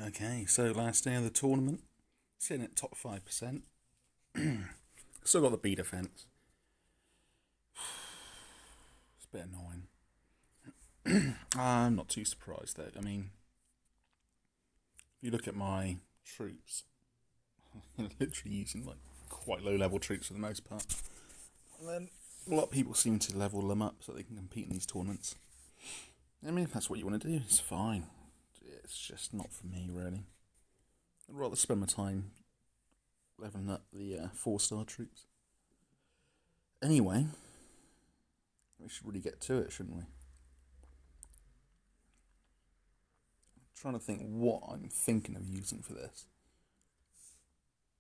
Okay, so last day of the tournament, sitting at top 5%. Still got the B defence. It's a bit annoying. I'm not too surprised though. I mean, if you look at my troops, I'm literally using like quite low level troops for the most part. And then a lot of people seem to level them up so they can compete in these tournaments. I mean, if that's what you want to do, it's fine. It's just not for me, really. I'd rather spend my time leveling up the 4-star troops. Anyway, we should really get to it, shouldn't we? I'm trying to think what I'm thinking of using for this.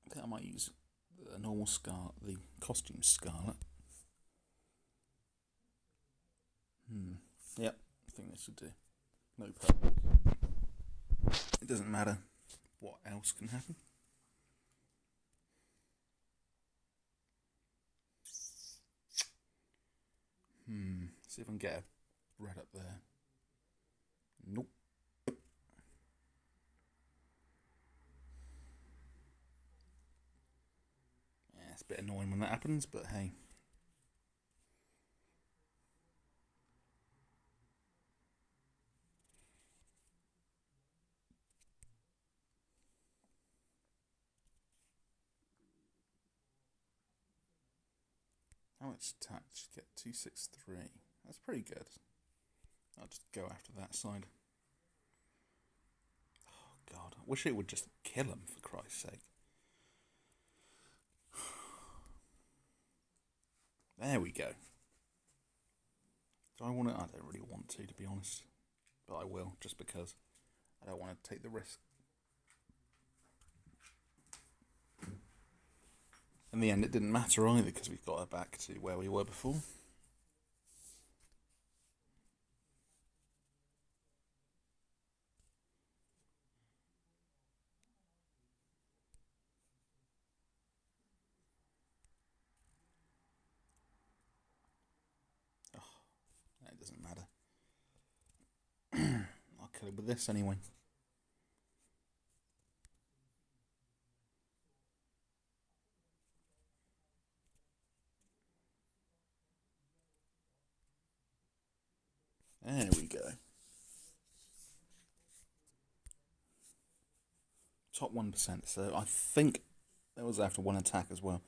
I think I might use the normal Scarlet, the costume Scarlet. Yep, I think this should do. No purple. It doesn't matter what else can happen. See if I can get a red up there. Nope. Yeah, it's a bit annoying when that happens, but hey. How much attack did you get? 263. That's pretty good. I'll just go after that side. Oh god, I wish it would just kill him, for Christ's sake. There we go. Do I want to? I don't really want to be honest. But I will, just because I don't want to take the risk. In the end, it didn't matter either, because we got her back to where we were before. Oh, it doesn't matter. I'll kill it with this anyway. There we go. Top 1%. So I think that was after one attack as well.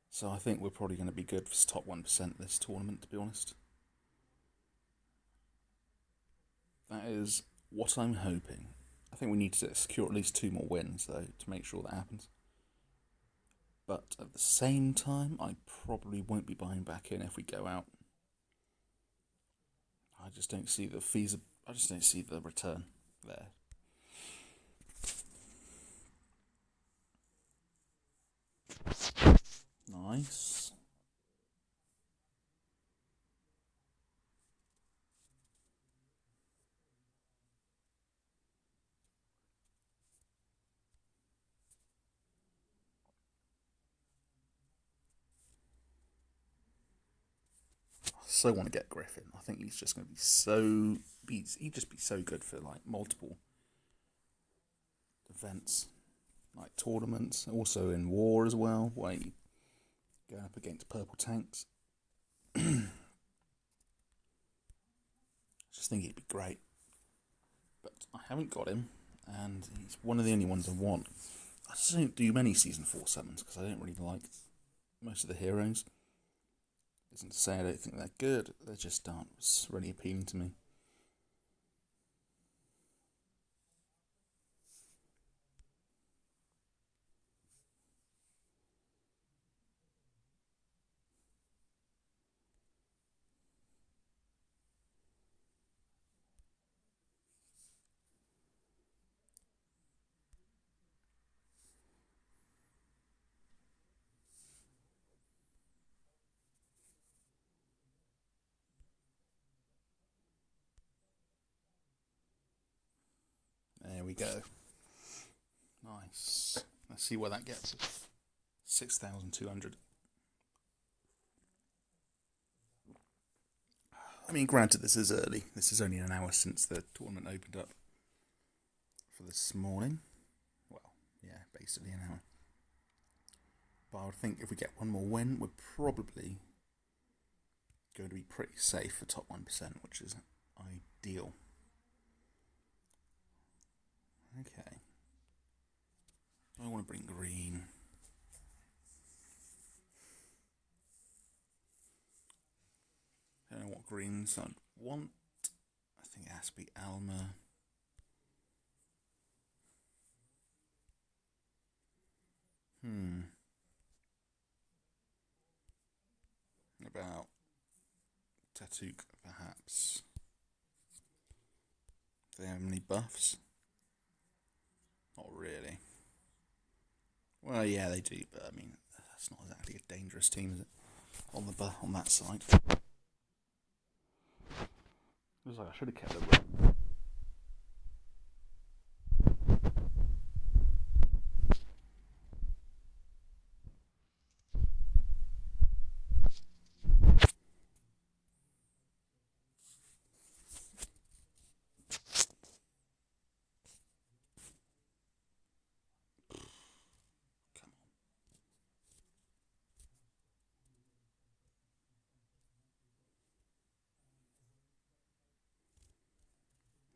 So I think we're probably going to be good for top 1% this tournament, to be honest. That is what I'm hoping. I think we need to secure at least 2 more wins, though, to make sure that happens. But at the same time, I probably won't be buying back in if we go out. I just don't see the I just don't see the return there. Nice. I so want to get Griffin. I think he's just going to be so. He'd just be so good for like multiple events, like tournaments, also in war as well, where you go up against purple tanks. I just think he'd be great. But I haven't got him, and he's one of the only ones I want. I just don't do many Season 4 summons because I don't really like most of the heroes. Isn't to say I don't think they're good, they just aren't really appealing to me. There we go. Nice. Let's see where that gets us. 6,200. I mean, granted, this is early. This is only an hour since the tournament opened up. for this morning. Well, yeah, basically an hour. But I would think if we get one more win, we're probably going to be pretty safe for top 1%, which is ideal. Okay. I want to bring green. I don't know what greens I'd want. I think it has to be Alma. About Tatuk, perhaps. Do they have any buffs? Not really. Well, yeah, they do, but I mean, that's not exactly a dangerous team, is it? On that side. It was like I should have kept it.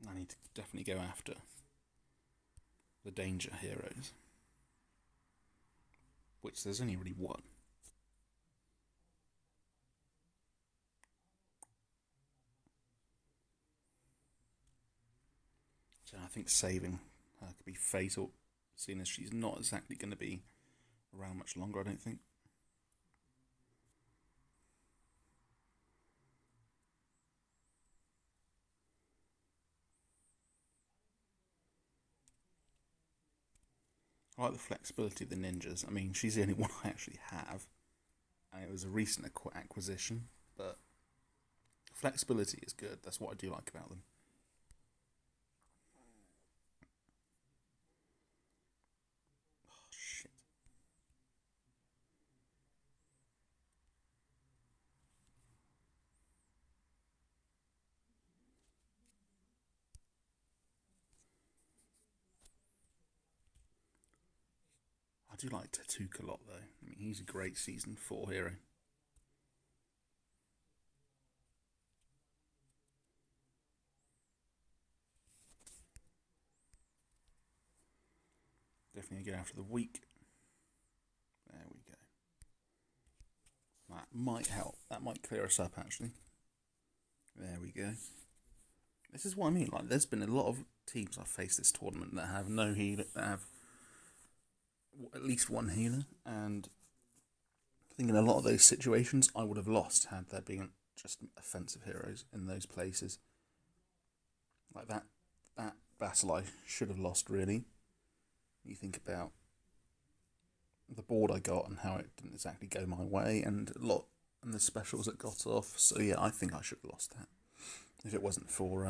I need to definitely go after the danger heroes, which there's only really one. So I think saving her could be fatal, seeing as she's not exactly going to be around much longer, I don't think. I like the flexibility of the ninjas. I mean, she's the only one I actually have, and it was a recent acquisition, but flexibility is good. That's what I do like about them. Oh, shit. I do like Tatuk a lot, though. I mean, he's a great Season 4 hero. Definitely go after the weak. There we go. That might help. That might clear us up, actually. There we go. This is what I mean. Like, there's been a lot of teams I've faced this tournament that have no healer, that have at least one healer, and I think in a lot of those situations I would have lost had there been just offensive heroes in those places. Like that battle I should have lost, really. You think about the board I got and how it didn't exactly go my way, and the specials that got off. So yeah, I think I should have lost that if it wasn't for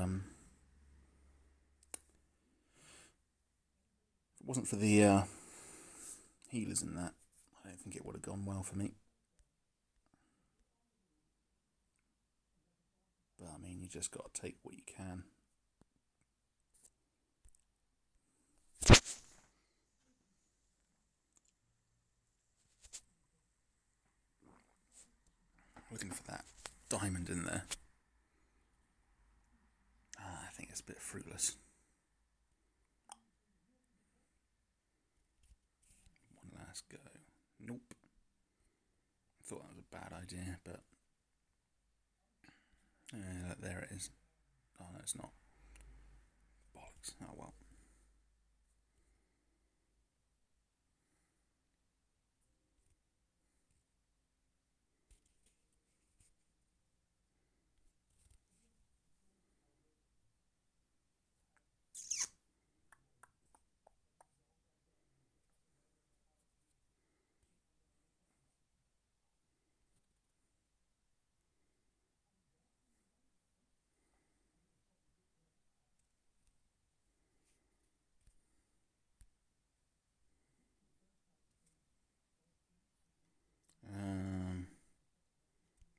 the healers in that. I don't think it would have gone well for me. But I mean, you just got to take what you can. Looking for that diamond in there. I think it's a bit fruitless. One last go. Nope. I thought that was a bad idea, but there it is. Oh no, it's not. Bollocks. Oh well.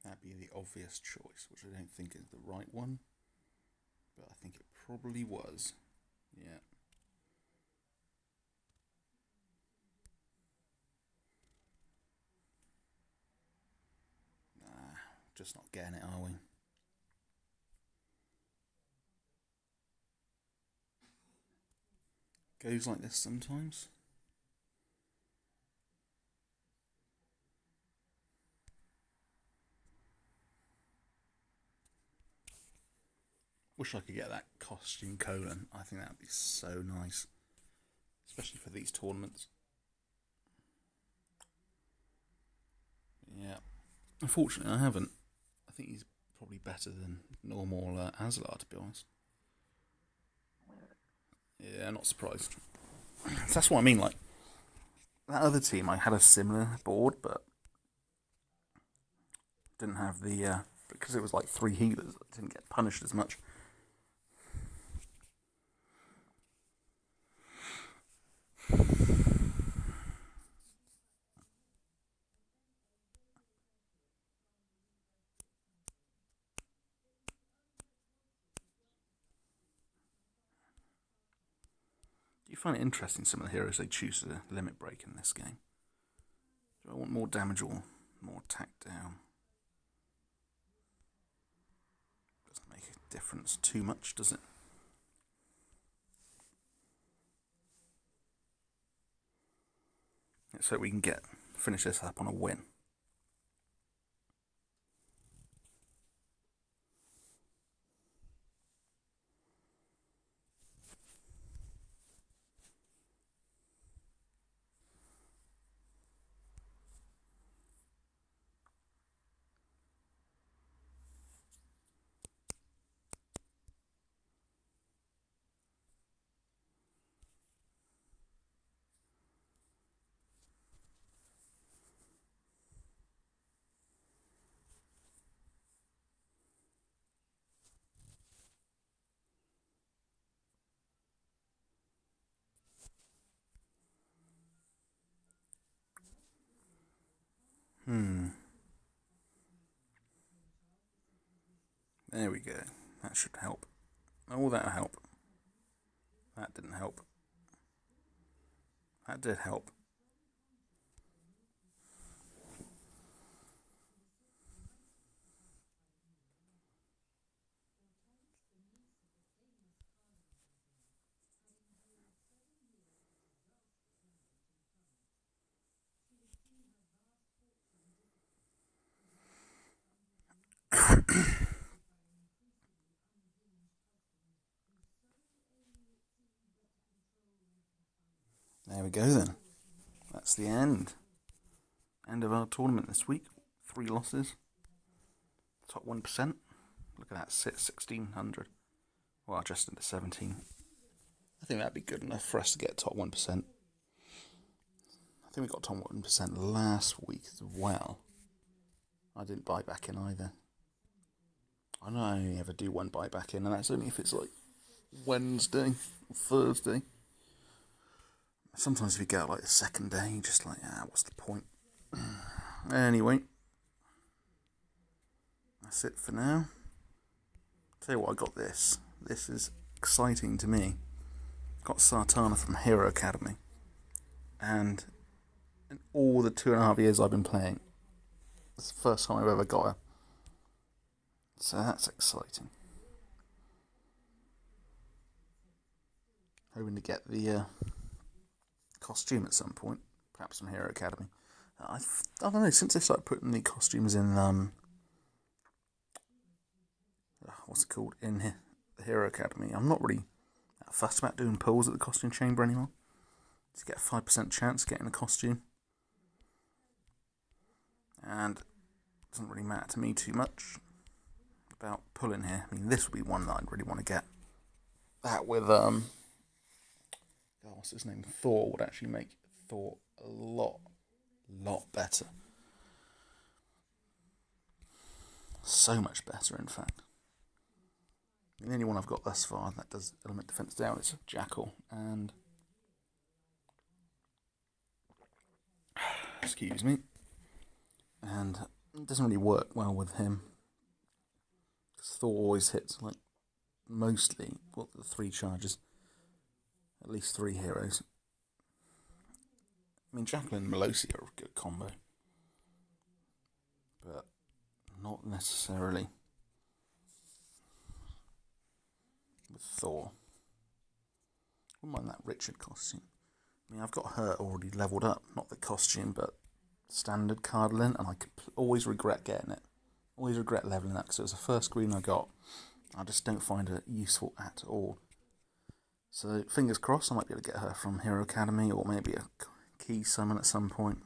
That'd be the obvious choice, which I don't think is the right one, but I think it probably was. Yeah. just not getting it, are we? Goes like this sometimes. Wish I could get that costume colon. I think that would be so nice, especially for these tournaments. Yeah. Unfortunately, I haven't. I think he's probably better than normal Aslar, to be honest. Yeah, not surprised. That's what I mean. Like that other team, I had a similar board, but didn't have the because it was like 3 healers. I didn't get punished as much. Do you find it interesting some of the heroes they choose to limit break in this game? Do I want more damage or more attack down? Doesn't make a difference too much, does it? So we can finish this up on a win. There we go. That should help. Oh, that'll help. That didn't help. That did help. There we go then. That's the end. End of our tournament this week. 3 losses. Top 1%. Look at that, 1600. Well, just into 17. I think that'd be good enough for us to get top 1%. I think we got top 1% last week as well. I didn't buy back in either. I know I only ever do one buyback in, and that's only if it's like Wednesday or Thursday. Sometimes if you go like the second day, you're just like, what's the point? Anyway, that's it for now. Tell you what, I got this. This is exciting to me. Got Sartana from Hero Academy. And in all the 2.5 years I've been playing, it's the first time I've ever got her. So that's exciting. Hoping to get the costume at some point. Perhaps from Hero Academy. I don't know, since they started putting the costumes in, what's it called, in the Hero Academy, I'm not really that fussed about doing pulls at the costume chamber anymore. Just get a 5% chance of getting a costume. And it doesn't really matter to me too much about pulling here. I mean, this would be one that I'd really want to get. That with, what's his name? Thor would actually make Thor a lot better. So much better, in fact. The only one I've got thus far that does element defense down is Jackal, and excuse me, and it doesn't really work well with him because Thor always hits like mostly the 3 charges, at least 3 heroes. I mean, Jackal and Melosi are a good combo, but not necessarily with Thor. I wouldn't mind that Richard costume. I mean, I've got her already leveled up, not the costume, but standard card lint, and I always regret getting it. Always regret leveling up because it was the first green I got. I just don't find it useful at all. So fingers crossed, I might be able to get her from Hero Academy or maybe a key summon at some point.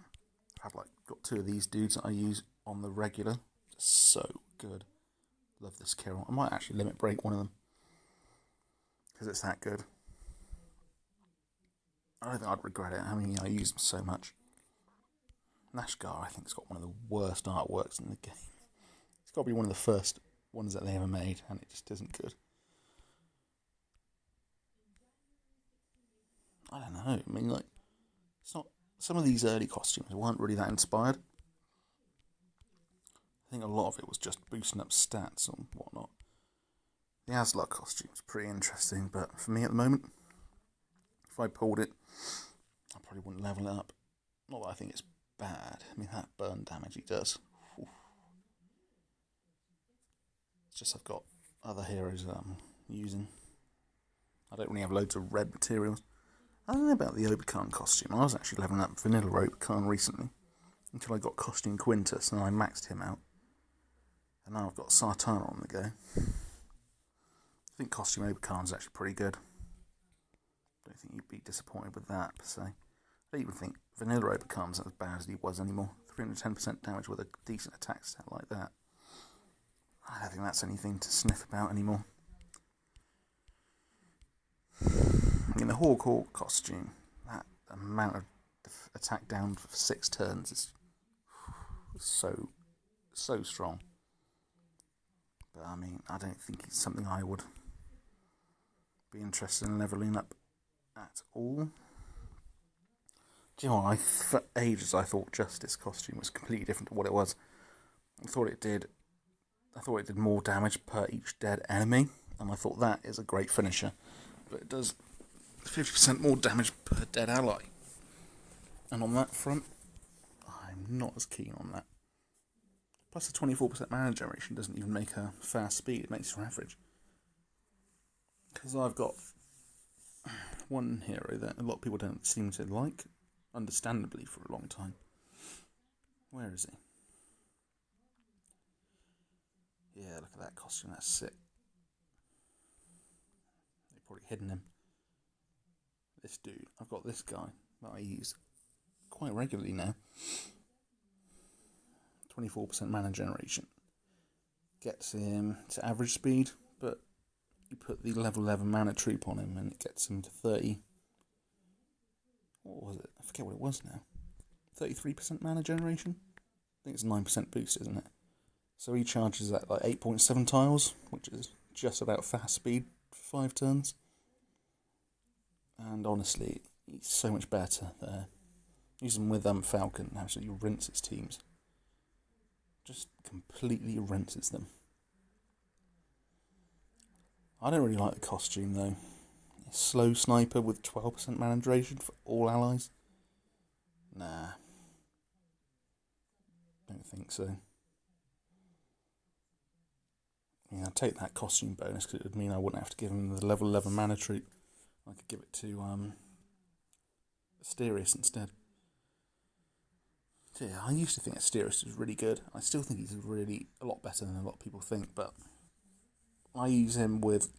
I've got 2 of these dudes that I use on the regular. Just so good. Love this Carol. I might actually limit break one of them because it's that good. I don't think I'd regret it. I mean, I use them so much. Nashgar, I think, has got one of the worst artworks in the game. It's got to be one of the first ones that they ever made, and it just isn't good. I don't know. I mean, it's not. Some of these early costumes weren't really that inspired. I think a lot of it was just boosting up stats and whatnot. The Aslak costume is pretty interesting, but for me at the moment, if I pulled it, I probably wouldn't level it up. Not that I think it's bad. I mean, that burn damage he does. Oof. It's just I've got other heroes that I'm using. I don't really have loads of red materials. I don't know about the Obi-Khan costume. I was actually leveling up vanilla Obi-Khan recently until I got Costume Quintus and I maxed him out. And now I've got Sartana on the go. I think Costume Obi-Khan is actually pretty good. Don't think you'd be disappointed with that per se. I don't even think vanilla Obi-Khan's as bad as he was anymore. 310% damage with a decent attack stat like that. I don't think that's anything to sniff about anymore. I mean, the Hawk costume, that amount of attack down for 6 turns is so strong. But I mean, I don't think it's something I would be interested in leveling up at all. Do you know what? For ages I thought Justice costume was completely different to what it was. I thought it did more damage per each dead enemy, and I thought that is a great finisher. But it does 50% more damage per dead ally. And on that front, I'm not as keen on that. Plus the 24% mana generation doesn't even make her fast speed, it makes her average. Because I've got one hero that a lot of people don't seem to like, understandably, for a long time. Where is he? Yeah, look at that costume, that's sick. They've probably hidden him. This dude, I've got this guy that I use quite regularly now. 24% mana generation. Gets him to average speed, but you put the level 11 mana troop on him and it gets him to 30. What was it? I forget what it was now. 33% mana generation? I think it's 9% boost, isn't it? So he charges at 8.7 tiles, which is just about fast speed for 5 turns. And honestly, he's so much better there. Using with Falcon absolutely rinses teams. Just completely rinses them. I don't really like the costume though. A slow sniper with 12% mana duration for all allies? Nah. Don't think so. I mean, I'd take that costume bonus because it would mean I wouldn't have to give him the level 11 mana troop. I could give it to Asterius instead. So yeah, I used to think Asterius was really good. I still think he's a lot better than a lot of people think, but I use him with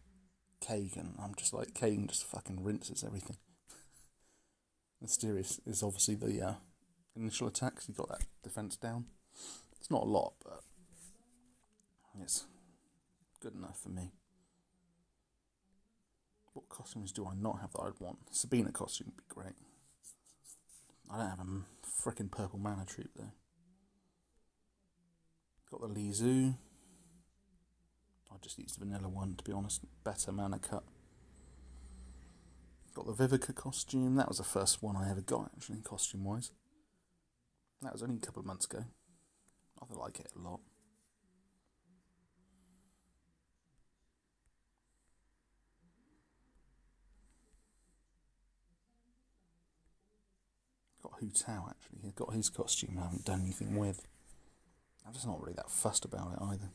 Kagan. I'm just like, Kagan just fucking rinses everything. Asterius is obviously the initial attack, because he got that defense down. It's not a lot, but it's good enough for me. What costumes do I not have that I'd want? Sabina costume would be great. I don't have a frickin' purple mana troop though. Got the Li Zu. I just use the vanilla one to be honest. Better mana cut. Got the Vivica costume. That was the first one I ever got actually, costume wise. That was only a couple of months ago. I like it a lot. Got Hu Tao actually. He's got his costume I haven't done anything with. I'm just not really that fussed about it either.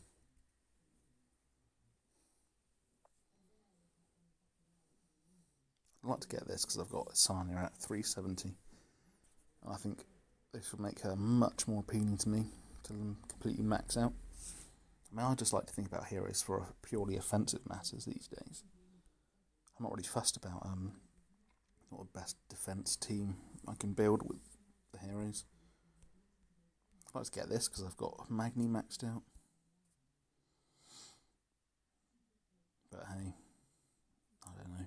I'd like to get this because I've got Sanya at 370. And I think this would make her much more appealing to me to completely max out. I mean, I just like to think about heroes for purely offensive matters these days. I'm not really fussed about what the best defense team I can build with the heroes. I'd like to get this because I've got Magni maxed out. But hey, I don't know.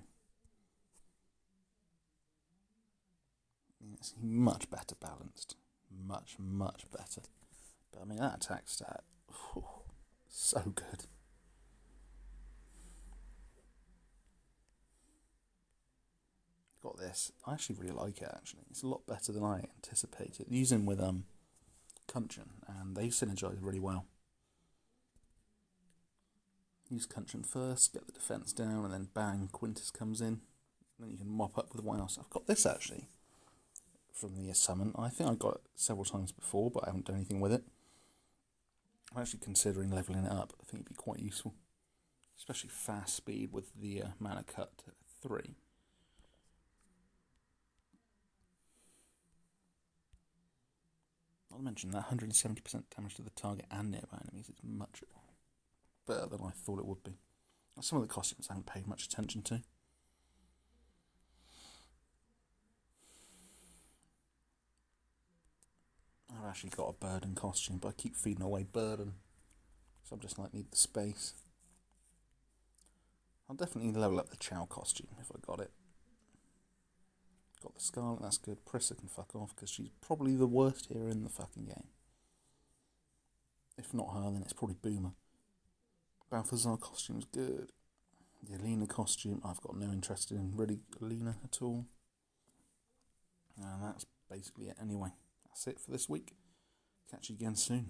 It's much better balanced. Much, much better. But I mean, that attack stat, whew, so good. Got this. I actually really like it, actually. It's a lot better than I anticipated. Using with Kunchan, and they synergize really well. Use Kunchan first, get the defense down, and then bang, Quintus comes in. And then you can mop up with one else. I've got this, actually, from the summon. I think I got it several times before, but I haven't done anything with it. I'm actually considering leveling it up. I think it'd be quite useful. Especially fast speed with the mana cut to 3. I'll mention that 170% damage to the target and nearby enemies is much better than I thought it would be. Some of the costumes I haven't paid much attention to. I've actually got a Burden costume, but I keep feeding away Burden. So I'm just like, need the space. I'll definitely level up the Chow costume if I got it. Got the Scarlet, that's good. Prissa can fuck off because she's probably the worst hero in the fucking game. If not her, then it's probably Boomer. Balthazar costume's good. The Alina costume, I've got no interest in really Alina at all. And that's basically it anyway. That's it for this week. Catch you again soon.